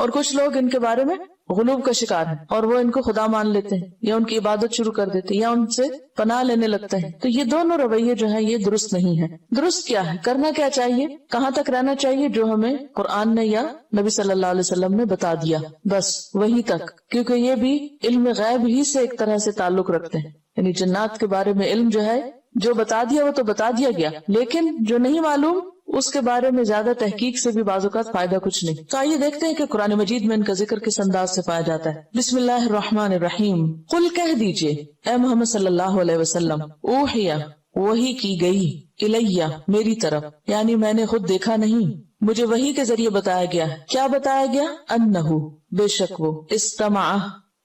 اور کچھ لوگ ان کے بارے میں غلوب کا شکار ہیں اور وہ ان کو خدا مان لیتے ہیں یا ان کی عبادت شروع کر دیتے ہیں یا ان سے پناہ لینے لگتے ہیں. تو یہ دونوں رویے جو ہیں یہ درست نہیں ہے. درست کیا ہے, کرنا کیا چاہیے, کہاں تک رہنا چاہیے جو ہمیں قرآن نے یا نبی صلی اللہ علیہ وسلم نے بتا دیا, بس وہیں تک, کیونکہ یہ بھی علم غیب ہی سے ایک طرح سے تعلق رکھتے ہیں. یعنی جنات کے بارے میں علم جو ہے جو بتا دیا وہ تو بتا دیا گیا, لیکن جو نہیں معلوم اس کے بارے میں زیادہ تحقیق سے بھی بعض اوقات فائدہ کچھ نہیں. تو آئیے دیکھتے ہیں کہ قرآن مجید میں ان کا ذکر کس انداز سے پایا جاتا ہے. بسم اللہ الرحمن الرحیم. قل کہہ دیجئے اے محمد صلی اللہ علیہ وسلم, اوحیا وحی کی گئی, الیہ میری طرف, یعنی میں نے خود دیکھا نہیں, مجھے وحی کے ذریعے بتایا گیا. کیا بتایا گیا؟ انہو بے شک وہ, استمع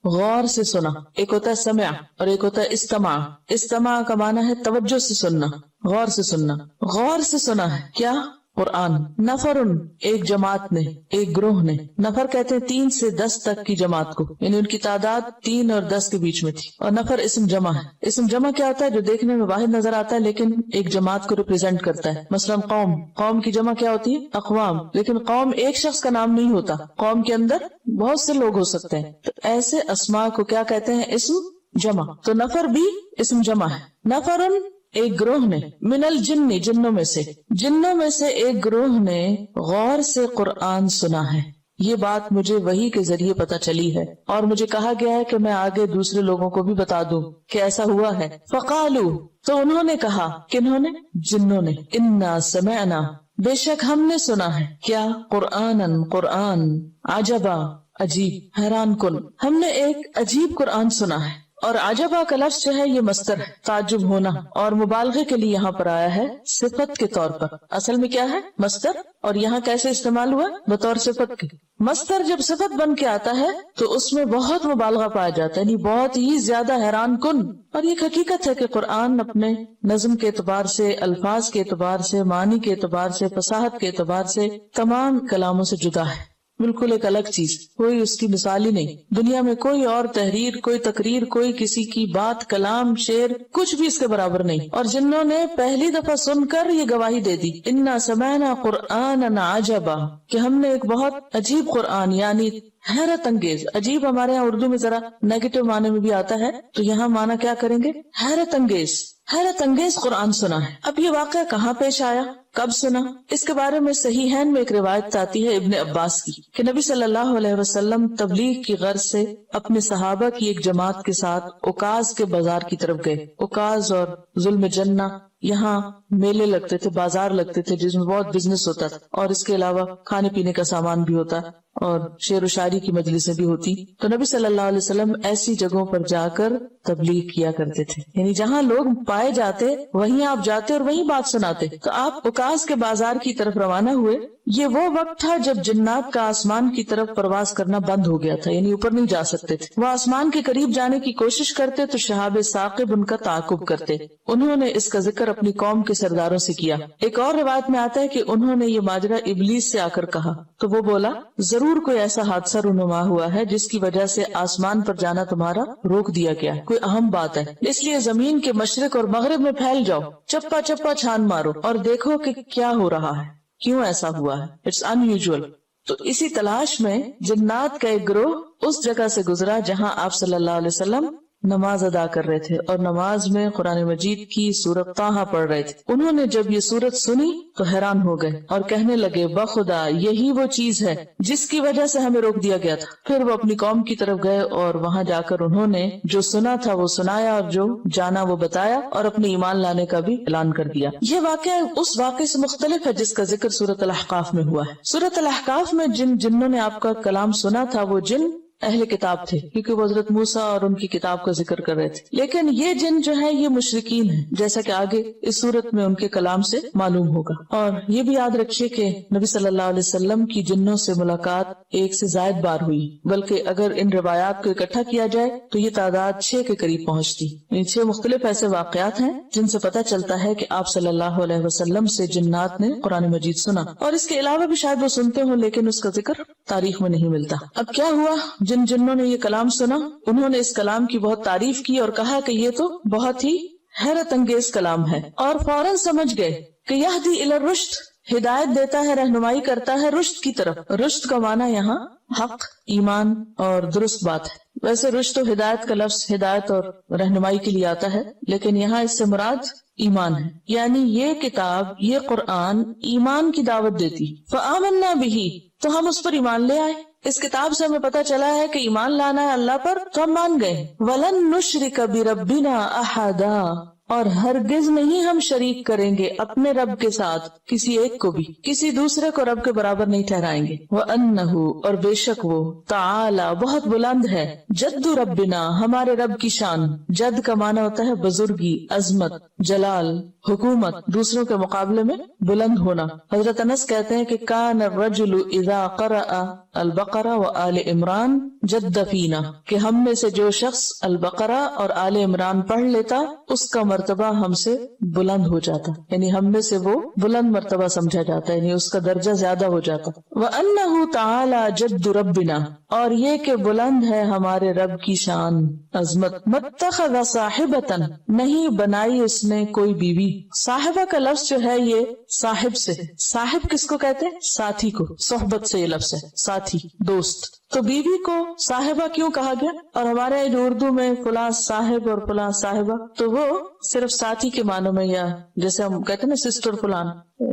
غور سے سنا. ایک ہوتا ہے سمع اور ایک ہوتا ہے استماع. استماع کا معنی ہے توجہ سے سننا, غور سے سننا. غور سے سنا ہے کیا؟ قرآن. نفرن ایک جماعت نے, ایک گروہ نے. نفر کہتے ہیں 3 سے 10 تک کی جماعت کو, یعنی ان کی تعداد 3 اور 10 کے بیچ میں تھی. اور نفر اسم جمع ہے. اسم جمع کیا ہوتا ہے؟ جو دیکھنے میں واحد نظر آتا ہے لیکن ایک جماعت کو ریپرزینٹ کرتا ہے. مثلا قوم, قوم کی جمع کیا ہوتی ہے؟ اقوام. لیکن قوم ایک شخص کا نام نہیں ہوتا, قوم کے اندر بہت سے لوگ ہو سکتے ہیں. تو ایسے اسماء کو کیا کہتے ہیں؟ اسم جمع. تو نفر بھی اسم جمع ہے. نفرن ایک گروہ نے, من الجن جنوں میں سے, جنوں میں سے ایک گروہ نے غور سے قرآن سنا ہے. یہ بات مجھے وحی کے ذریعے پتہ چلی ہے اور مجھے کہا گیا ہے کہ میں آگے دوسرے لوگوں کو بھی بتا دوں کہ ایسا ہوا ہے. فقالو تو انہوں نے کہا, کنہوں نے؟ جنوں نے. انا سمعنا بے شک ہم نے سنا ہے. کیا؟ قرآنن قرآن. عجبا عجیب, حیران کن. ہم نے ایک عجیب قرآن سنا ہے. اور عجبا کا لفظ جو ہے یہ مصدر ہے, تعجب ہونا, اور مبالغے کے لیے یہاں پر آیا ہے صفت کے طور پر. اصل میں کیا ہے؟ مصدر, اور یہاں کیسے استعمال ہوا؟ بطور صفت کے. مصدر جب صفت بن کے آتا ہے تو اس میں بہت مبالغہ پایا جاتا ہے, یعنی بہت ہی زیادہ حیران کن. اور یہ حقیقت ہے کہ قرآن اپنے نظم کے اعتبار سے, الفاظ کے اعتبار سے, معنی کے اعتبار سے, فصاحت کے اعتبار سے تمام کلاموں سے جدا ہے, بالکل ایک الگ چیز, کوئی اس کی مثال ہی نہیں. دنیا میں کوئی اور تحریر, کوئی تقریر, کوئی کسی کی بات, کلام, شعر, کچھ بھی اس کے برابر نہیں. اور جنہوں نے پہلی دفعہ سن کر یہ گواہی دے دی, انا سمعنا قرآنا عجبا, کہ ہم نے ایک بہت عجیب قرآن, یعنی حیرت انگیز. عجیب ہمارے یہاں اردو میں ذرا نیگیٹو معنی میں بھی آتا ہے, تو یہاں معنی کیا کریں گے؟ حیرت انگیز. حیرت انگیز قرآن سنا ہے. اب یہ واقعہ کہاں پیش آیا, کب سنا؟ اس کے بارے میں صحیحین میں ایک روایت آتی ہے ابن عباس کی کہ نبی صلی اللہ علیہ وسلم تبلیغ کی غرض سے اپنے صحابہ کی ایک جماعت کے ساتھ اوکاز کے بازار کی طرف گئے. اوکاز اور ظلم جنہ, یہاں میلے لگتے تھے, بازار لگتے تھے جس میں بہت بزنس ہوتا تھا, اور اس کے علاوہ کھانے پینے کا سامان بھی ہوتا اور شعر و شاعری کی مجلسیں بھی ہوتی. تو نبی صلی اللہ علیہ وسلم ایسی جگہوں پر جا کر تبلیغ کیا کرتے تھے, یعنی جہاں لوگ پائے جاتے وہیں آپ جاتے اور وہیں بات سناتے. تو آپ اوکاز کے بازار کی طرف روانہ ہوئے. یہ وہ وقت تھا جب جنات کا آسمان کی طرف پرواز کرنا بند ہو گیا تھا, یعنی اوپر نہیں جا سکتے تھے. وہ آسمان کے قریب جانے کی کوشش کرتے تو شہاب ثاقب ان کا تعاقب کرتے. انہوں نے اس کا ذکر اپنی قوم کے سرداروں سے کیا. ایک اور روایت میں آتا ہے کہ انہوں نے یہ ماجرا ابلیس سے آ کر کہا تو وہ بولا, ضرور کوئی ایسا حادثہ رونما ہوا ہے جس کی وجہ سے آسمان پر جانا تمہارا روک دیا گیا, کوئی اہم بات ہے, اس لیے زمین کے مشرق اور مغرب میں پھیل جاؤ, چپا چپا چھان مارو اور دیکھو کہ کیا ہو رہا ہے, کیوں ایسا ہوا ہے, اٹس ان یوزول. تو اسی تلاش میں جنات کا ایک گروہ اس جگہ سے گزرا جہاں آپ صلی اللہ علیہ وسلم نماز ادا کر رہے تھے اور نماز میں قرآن مجید کی سورت طٰہٰ پڑھ رہے تھے. انہوں نے جب یہ سورت سنی تو حیران ہو گئے اور کہنے لگے, بخدا یہی وہ چیز ہے جس کی وجہ سے ہمیں روک دیا گیا تھا. پھر وہ اپنی قوم کی طرف گئے اور وہاں جا کر انہوں نے جو سنا تھا وہ سنایا اور جو جانا وہ بتایا اور اپنے ایمان لانے کا بھی اعلان کر دیا. یہ واقعہ اس واقعے سے مختلف ہے جس کا ذکر سورۃ الاحقاف میں ہوا ہے. سورۃ الاحقاف میں جن جنوں نے آپ کا کلام سنا تھا وہ جن اہل کتاب تھے, کیونکہ وہ حضرت موسیٰ اور ان کی کتاب کا ذکر کر رہے تھے. لیکن یہ جن جو ہے یہ مشرکین ہیں, جیسا کہ آگے اس صورت میں ان کے کلام سے معلوم ہوگا. اور یہ بھی یاد رکھیے کہ نبی صلی اللہ علیہ وسلم کی جنوں سے ملاقات 1 سے زائد بار ہوئی, بلکہ اگر ان روایات کو اکٹھا کیا جائے تو یہ تعداد 6 کے قریب پہنچتی. 6 مختلف ایسے واقعات ہیں جن سے پتہ چلتا ہے کہ آپ صلی اللہ علیہ وسلم سے جنات نے قرآن مجید سنا, اور اس کے علاوہ بھی شاید وہ سنتے ہوں لیکن اس کا ذکر تاریخ میں نہیں ملتا. اب کیا ہوا, جن جنوں نے یہ کلام سنا انہوں نے اس کلام کی بہت تعریف کی اور کہا کہ یہ تو بہت ہی حیرت انگیز کلام ہے, اور فوراً سمجھ گئے کہ یہدی الی الرشد, ہدایت دیتا ہے، رہنمائی کرتا ہے رشد کی طرف. رشد کا معنی یہاں حق، ایمان اور درست بات ہے. ویسے رشد و ہدایت کا لفظ ہدایت اور رہنمائی کے لیے آتا ہے، لیکن یہاں اس سے مراد ایمان ہے. یعنی یہ کتاب، یہ قرآن ایمان کی دعوت دیتی. فآمنا بہ، تو ہم اس پر ایمان لے آئے. اس کتاب سے ہمیں پتہ چلا ہے کہ ایمان لانا ہے اللہ پر، تو ہم مان گئے. وَلَن نُشْرِكَ بِرَبِّنَا أَحَدًا، اور ہرگز نہیں ہم شریک کریں گے اپنے رب کے ساتھ کسی ایک کو بھی، کسی دوسرے کو رب کے برابر نہیں ٹھہرائیں گے. وَأَنَّهُ، اور بے شک وہ، تعالی بہت بلند ہے، جد ربنا، ہمارے رب کی شان. جد کا معنی ہوتا ہے بزرگی، عظمت، جلال، حکومت، دوسروں کے مقابلے میں بلند ہونا. حضرت انس کہتے ہیں کہ کان الرجل اذا قرأ البقرہ وآل عمران جد فینا، کہ ہم میں سے جو شخص البقرہ اور آل عمران پڑھ لیتا اس کا مرتبہ ہم سے بلند ہو جاتا، یعنی ہم میں سے وہ بلند مرتبہ سمجھا جاتا ہے، یعنی اس کا درجہ زیادہ ہو جاتا. وَأَنَّهُ تَعَالَى جَدُّ رَبِّنَا، اور یہ کہ بلند ہے ہمارے رب کی شان، عظمت. مَتَّخَذَ صَاحِبَةً، نہیں بنائی اس نے کوئی بیوی. صاحبہ کا لفظ جو ہے یہ صاحب سے ہے. صاحب کس کو کہتے ہیں؟ ساتھی کو. صحبت سے یہ لفظ ہے، ساتھی، دوست. تو بیوی کو صاحبہ کیوں کہا گیا؟ اور ہمارے اردو میں فلاں صاحب اور فلاں صاحبہ، تو وہ صرف ساتھی کے معنوں میں، یا جیسے ہم کہتے ہیں نا سسٹر فلان،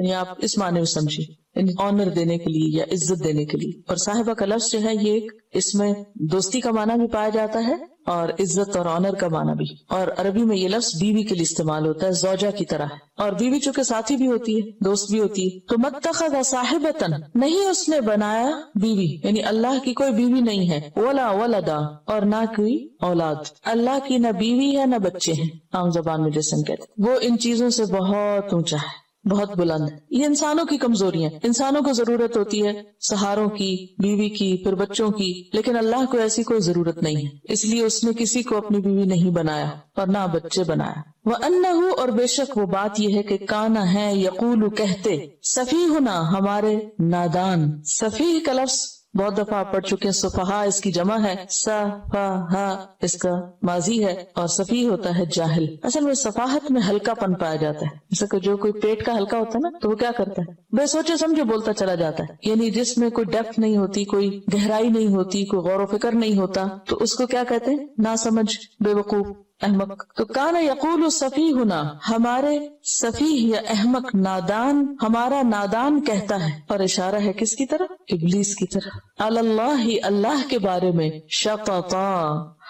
یا آپ اس معنی میں سمجھیے، یعنی آنر دینے کے لیے یا عزت دینے کے لیے. اور صاحبہ کا لفظ جو ہے یہ اس میں دوستی کا معنی بھی پایا جاتا ہے اور عزت اور آنر کا معنی بھی. اور عربی میں یہ لفظ بیوی کے لیے استعمال ہوتا ہے، زوجہ کی طرح ہے. اور بیوی چونکہ ساتھی بھی ہوتی ہے، دوست بھی ہوتی ہے. تو متخذ صاحبۃ، نہیں اس نے بنایا بیوی، یعنی اللہ کی کوئی بیوی نہیں ہے. ولا ولدا، اور نہ کوئی اولاد. اللہ کی نہ بیوی ہے نہ بچے ہیں، عام زبان میں جیسے ہم کہتے ہیں. وہ ان چیزوں سے بہت اونچا ہے، بہت بلند ہے. یہ انسانوں کی کمزوریاں، انسانوں کو ضرورت ہوتی ہے سہاروں کی، بیوی کی، پھر بچوں کی، لیکن اللہ کو ایسی کوئی ضرورت نہیں ہے. اس لیے اس نے کسی کو اپنی بیوی نہیں بنایا اور نہ بچے بنایا. وَأَنَّهُ، اور بے شک وہ بات یہ ہے کہ کانا ہے، یقول کہتے، سفیہنا، ہمارے نادان. سفیہ کا لفظ بہت دفعہ آپ پڑھ چکے ہیں، صفحا اس کی جمع ہے، سفہا اس کا ماضی ہے، اور سفیہ ہوتا ہے جاہل. اصل میں صفاحت میں ہلکا پن پایا جاتا ہے. جیسا کہ جو کوئی پیٹ کا ہلکا ہوتا ہے نا، تو وہ کیا کرتا ہے؟ بے سوچے سمجھے بولتا چلا جاتا ہے، یعنی جس میں کوئی ڈیپتھ نہیں ہوتی، کوئی گہرائی نہیں ہوتی، کوئی غور و فکر نہیں ہوتا، تو اس کو کیا کہتے ہیں؟ ناسمجھ، بے وقوف، احمق. تو کانا یقول سفیہنا، ہمارے سفیہ یا احمق، نادان، ہمارا نادان کہتا ہے. اور اشارہ ہے کس کی طرف؟ ابلیس کی طرف. علی اللہ، اللہ کے بارے میں، شططا،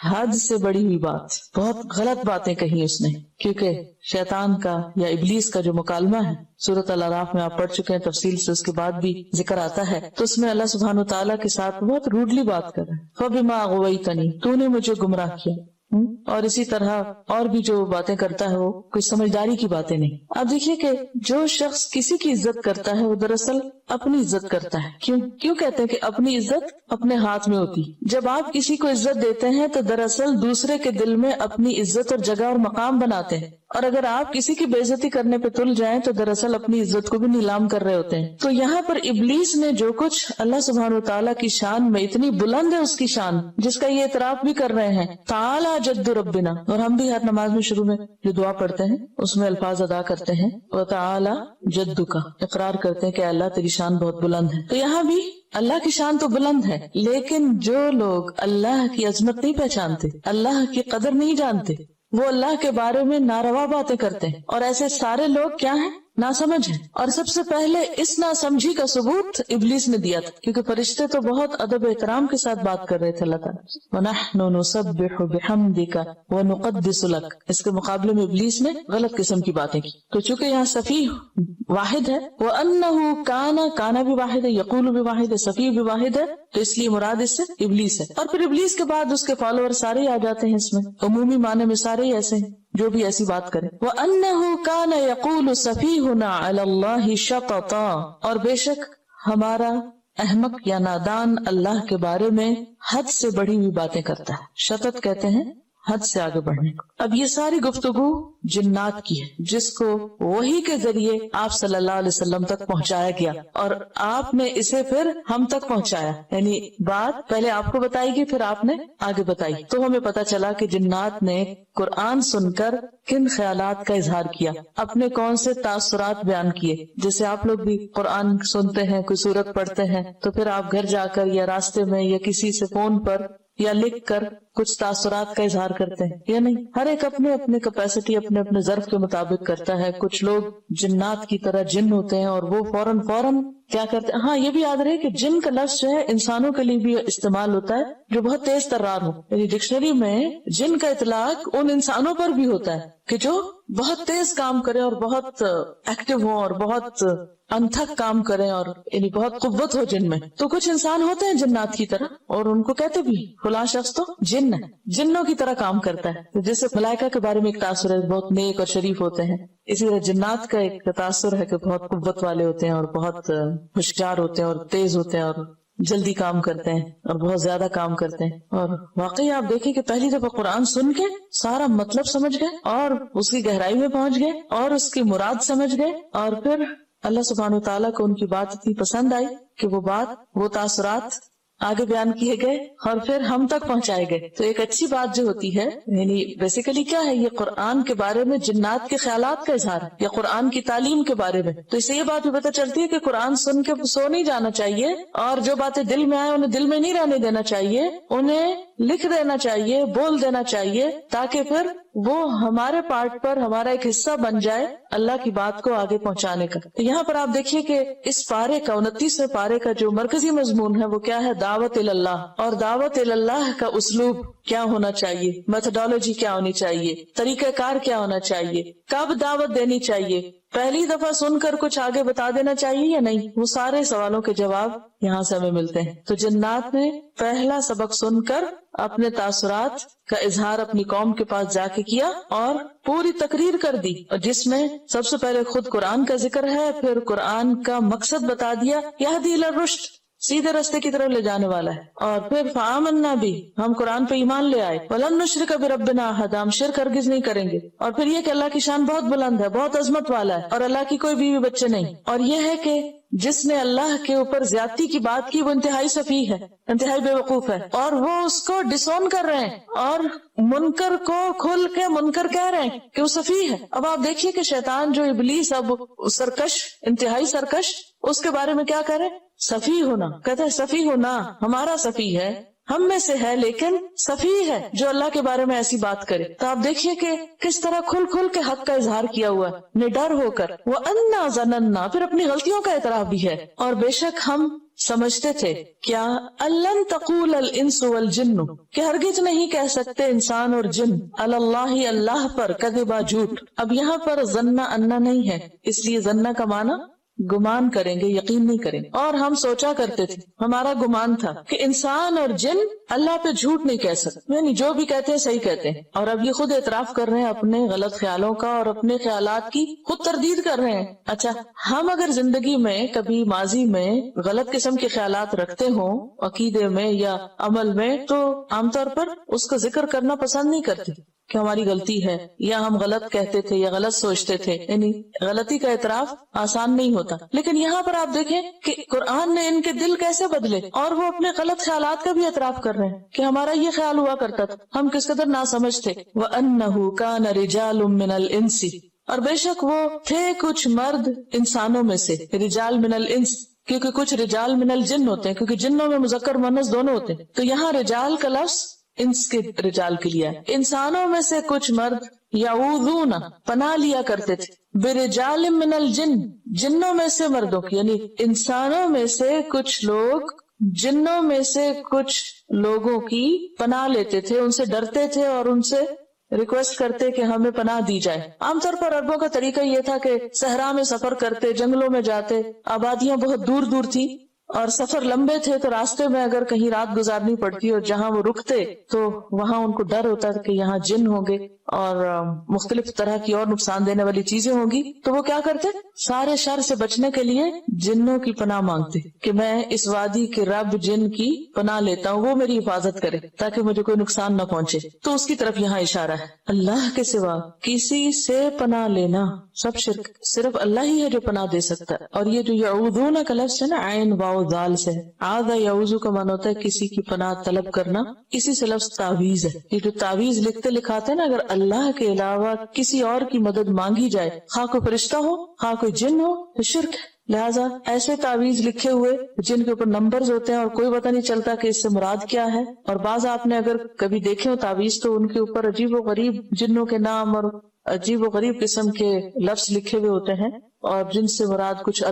حد سے بڑی ہوئی بات، بہت غلط باتیں کہی اس نے. کیونکہ شیطان کا یا ابلیس کا جو مکالمہ ہے سورۃ الاعراف میں آپ پڑھ چکے ہیں تفصیل سے، اس کے بعد بھی ذکر آتا ہے. تو اس میں اللہ سبحانہ وتعالیٰ کے ساتھ بہت روڈلی بات کر رہا ہے. فَبِمَا أَغْوَيْتَنِي، تو نے مجھے گمراہ کیا. اور اسی طرح اور بھی جو باتیں کرتا ہے وہ کوئی سمجھداری کی باتیں نہیں. آپ دیکھیے کہ جو شخص کسی کی عزت کرتا ہے وہ دراصل اپنی عزت کرتا ہے. کیوں کہتے ہیں کہ اپنی عزت اپنے ہاتھ میں ہوتی؟ جب آپ کسی کو عزت دیتے ہیں تو دراصل دوسرے کے دل میں اپنی عزت اور جگہ اور مقام بناتے ہیں. اور اگر آپ کسی کی بے عزتی کرنے پہ تل جائیں تو دراصل اپنی عزت کو بھی نیلام کر رہے ہوتے ہیں. تو یہاں پر ابلیس نے جو کچھ اللہ سبحانہ وتعالیٰ کی شان میں، اتنی بلند ہے اس کی شان جس کا یہ اعتراف بھی کر رہے ہیں، تعالی جد ربنا. اور ہم بھی ہر نماز میں شروع میں جو دعا پڑھتے ہیں اس میں الفاظ ادا کرتے ہیں، وتعالی جد کا، اقرار کرتے ہیں کہ اللہ تیری شان بہت بلند ہے. تو یہاں بھی اللہ کی شان تو بلند ہے، لیکن جو لوگ اللہ کی عظمت نہیں پہچانتے، اللہ کی قدر نہیں جانتے، وہ اللہ کے بارے میں ناروا باتیں کرتے ہیں. اور ایسے سارے لوگ کیا ہیں؟ ناسمجھ ہیں. اور سب سے پہلے اس ناسمجھی کا ثبوت ابلیس نے دیا تھا، کیونکہ فرشتے تو بہت ادب احترام کے ساتھ بات کر رہے تھے اللہ تعالیٰ. وَنَحْنُ نُسَبِّحُ بِحَمْدِكَ وَنُقَدِّسُ لَكَ، اس کے مقابلے میں ابلیس نے غلط قسم کی باتیں کی. تو چونکہ یہاں صفیح واحد ہے، وَأَنَّهُ کانا بھی واحد ہے، یقول بھی واحد ہے، صفیح بھی واحد ہے، تو اس لیے مراد اس سے ابلیس ہے. اور پھر ابلیس کے بعد اس کے فالوور سارے ہی آ جاتے ہیں اس میں، عمومی معنی میں سارے ہی ایسے ہیں جو بھی ایسی بات کرے. وَأَنَّهُ كَانَ يَقُولُ سَفِيهُنَا عَلَى اللَّهِ شَطَطًا، اور بے شک ہمارا احمق یا نادان اللہ کے بارے میں حد سے بڑھی ہوئی باتیں کرتا ہے. شطط کہتے ہیں حد سے آگے بڑھنے کو. اب یہ ساری گفتگو جنات کی ہے، جس کو وحی کے ذریعے آپ صلی اللہ علیہ وسلم تک پہنچایا گیا اور آپ نے اسے پھر ہم تک پہنچایا، یعنی بات پہلے آپ کو بتائی گئی پھر آپ نے آگے بتائی. تو ہمیں پتا چلا کہ جنات نے قرآن سن کر کن خیالات کا اظہار کیا، اپنے کون سے تاثرات بیان کیے. جیسے آپ لوگ بھی قرآن سنتے ہیں، کوئی سورت پڑھتے ہیں، تو پھر آپ گھر جا کر یا راستے میں یا کسی سے فون پر یا لکھ کر کچھ تاثرات کا اظہار کرتے ہیں یا نہیں. ہر ایک اپنے اپنے کیپیسٹی، اپنے اپنے ظرف کے مطابق کرتا ہے. کچھ لوگ جنات کی طرح جن ہوتے ہیں اور وہ فوراً کیا کرتے ہیں. ہاں یہ بھی یاد رہے کہ جن کا لفظ جو ہے انسانوں کے لیے بھی استعمال ہوتا ہے جو بہت تیز ترار ہو. یعنی ڈکشنری میں جن کا اطلاق ان انسانوں پر بھی ہوتا ہے کہ جو بہت تیز کام کرے اور بہت ایکٹیو ہوں اور بہت انتھک کام کریں اور یعنی بہت قوت ہو جن میں. تو کچھ انسان ہوتے ہیں جنات کی طرح اور ان کو کہتے بھی فلاں شخص تو جن ہے، جنوں کی طرح کام کرتا ہے. جیسے ملائکہ کے بارے میں ایک تاثر ہے بہت نیک اور شریف ہوتے ہیں، اسی طرح جنات کا ایک تاثر ہے کہ بہت قوت والے ہوتے ہیں اور بہت ہوشیار ہوتے ہیں اور تیز ہوتے ہیں اور جلدی کام کرتے ہیں اور بہت زیادہ کام کرتے ہیں. اور واقعی آپ دیکھیں کہ پہلی دفعہ قرآن سن کے سارا مطلب سمجھ گئے اور اس کی گہرائی میں پہنچ گئے اور اس کی مراد سمجھ گئے، اور پھر اللہ سبحانہ وتعالیٰ کو ان کی بات اتنی پسند آئی کہ وہ بات، وہ تاثرات آگے بیان کیے گئے اور پھر ہم تک پہنچائے گئے. تو ایک اچھی بات جو ہوتی ہے، یعنی بیسیکلی کیا ہے، یہ قرآن کے بارے میں جنات کے خیالات کا اظہار ہے یا قرآن کی تعلیم کے بارے میں. تو اس سے یہ بات بھی پتہ چلتی ہے کہ قرآن سن کے سو نہیں جانا چاہیے اور جو باتیں دل میں آئے انہیں دل میں نہیں رہنے دینا چاہیے، انہیں لکھ دینا چاہیے، بول دینا چاہیے، تاکہ پھر وہ ہمارے پارٹ پر ہمارا ایک حصہ بن جائے اللہ کی بات کو آگے پہنچانے کا. یہاں پر آپ دیکھیے کہ اس پارے کا 29ویں پارے کا جو مرکزی مضمون ہے وہ کیا ہے؟ دعوت اللہ. اور دعوت اللہ کا اسلوب کیا ہونا چاہیے، میتھڈالوجی کیا ہونی چاہیے، طریقہ کار کیا ہونا چاہیے، کب دعوت دینی چاہیے، پہلی دفعہ سن کر کچھ آگے بتا دینا چاہیے یا نہیں. وہ سارے سوالوں کے جواب یہاں سے ہمیں ملتے ہیں. تو جنات نے پہلا سبق سن کر اپنے تاثرات کا اظہار اپنی قوم کے پاس جا کے کیا اور پوری تقریر کر دی، اور جس میں سب سے پہلے خود قرآن کا ذکر ہے، پھر قرآن کا مقصد بتا دیا، یہدی الی الرشد، سیدھے رستے کی طرف لے جانے والا ہے. اور پھر فآمنا بھی، ہم قرآن پہ ایمان لے آئے، ولن نشرک بربنا احدا، ہم شرک ہرگز نہیں کریں گے. اور پھر یہ کہ اللہ کی شان بہت بلند ہے، بہت عظمت والا ہے اور اللہ کی کوئی بیوی بچے نہیں. اور یہ ہے کہ جس نے اللہ کے اوپر زیادتی کی بات کی وہ انتہائی سفیہ ہے، انتہائی بے وقوف ہے، اور وہ اس کو ڈسون کر رہے ہیں اور منکر کو کھل کے منکر کہہ رہے ہیں کہ وہ سفیہ ہے. اب آپ دیکھیے کہ شیطان جو ابلیس اب سرکش، انتہائی سرکش، اس کے بارے میں کیا کرے؟ سفیہ ہونا. کہتا ہے سفیہ ہونا، ہمارا سفیہ ہے، ہم میں سے ہے لیکن سفیہ ہے جو اللہ کے بارے میں ایسی بات کرے. تو آپ دیکھیے کہ کس طرح کھل کھل کے حق کا اظہار کیا ہوا ہے، نڈر ہو کر. وَأَنَّا ظَنَنَّا، پھر اپنی غلطیوں کا اعتراف بھی ہے. اور بے شک ہم سمجھتے تھے کیا أَلَّن تَقُولَ الْإِنسُ وَالْجِنُّ، کہ ہرگز نہیں کہہ سکتے انسان اور جن، علی اللہ، اللہ پر، کذبا، جھوٹ. اب یہاں پر ظنّا انا نہیں ہے، اس لیے ظنّا کا معنی گمان کریں گے، یقین نہیں کریں گے. اور ہم سوچا کرتے تھے، ہمارا گمان تھا کہ انسان اور جن اللہ پہ جھوٹ نہیں کہہ سکتے، یعنی جو بھی کہتے ہیں صحیح کہتے ہیں. اور اب یہ خود اعتراف کر رہے ہیں اپنے غلط خیالوں کا اور اپنے خیالات کی خود تردید کر رہے ہیں. اچھا، ہم اگر زندگی میں کبھی ماضی میں غلط قسم کے خیالات رکھتے ہوں عقیدے میں یا عمل میں، تو عام طور پر اس کا ذکر کرنا پسند نہیں کرتے کہ ہماری غلطی ہے یا ہم غلط کہتے تھے یا غلط سوچتے تھے. یعنی غلطی کا اعتراف آسان نہیں ہوتا. لیکن یہاں پر آپ دیکھیں کہ قرآن نے ان کے دل کیسے بدلے اور وہ اپنے غلط خیالات کا بھی اعتراف کر رہے ہیں کہ ہمارا یہ خیال ہوا کرتا تھا، ہم کس قدر ناسمجھ تھے. وَأَنَّهُ كَانَ رِجَالٌ مِّنَ الْإِنسِ، اور بے شک وہ تھے کچھ مرد انسانوں میں سے، رجال من الانس، کیونکہ کچھ رجال من الجن ہوتے ہیں، کیونکہ جنوں میں مذکر مؤنث دونوں ہوتے ہیں. تو یہاں رجال کا لفظ انس کے رجال کے لیے ہے. انسانوں میں سے کچھ مرد یعوذون، پناہ لیا کرتے تھے، برجال من الجن، جنوں میں سے مردوں کی، یعنی انسانوں میں سے کچھ لوگ جنوں میں سے کچھ لوگوں کی پناہ لیتے تھے، ان سے ڈرتے تھے اور ان سے ریکویسٹ کرتے کہ ہمیں پناہ دی جائے. عام طور پر عربوں کا طریقہ یہ تھا کہ صحرا میں سفر کرتے، جنگلوں میں جاتے، آبادیاں بہت دور دور تھی اور سفر لمبے تھے تو راستے میں اگر کہیں رات گزارنی پڑتی اور جہاں وہ رکتے تو وہاں ان کو ڈر ہوتا کہ یہاں جن ہوں گے اور مختلف طرح کی اور نقصان دینے والی چیزیں ہوں گی، تو وہ کیا کرتے؟ سارے شر سے بچنے کے لیے جنوں کی پناہ مانگتے کہ میں اس وادی کے رب جن کی پناہ لیتا ہوں، وہ میری حفاظت کرے تاکہ مجھے کوئی نقصان نہ پہنچے۔ تو اس کی طرف یہاں اشارہ ہے، اللہ کے سوا کسی سے پناہ لینا سب شرک، صرف اللہ ہی ہے جو پناہ دے سکتا ہے۔ اور یہ جو یعوذون کا لفظ ہے نا، عین واو ذال سے، عاذ یعوذ کا معنی ہوتا ہے کسی کی پناہ طلب کرنا، اسی سے لفظ تعویذ ہے۔ یہ جو تعویذ لکھتے لکھاتے ہیں نا، اگر اللہ کے علاوہ کسی اور کی مدد مانگی جائے، خواہ کوئی فرشتہ ہو خواہ کوئی جن ہو، تو شرک ہے۔ لہٰذا ایسے تعویذ لکھے ہوئے جن کے اوپر نمبرز ہوتے ہیں اور کوئی پتہ نہیں چلتا کہ اس سے مراد کیا ہے، اور بعض آپ نے اگر کبھی دیکھے ہو تعویذ تو ان کے اوپر عجیب و غریب جنوں کے نام اور عجیب و غریب قسم کے لفظ لکھے ہوئے ہوتے ہیں، اور جن سے مراد کچھ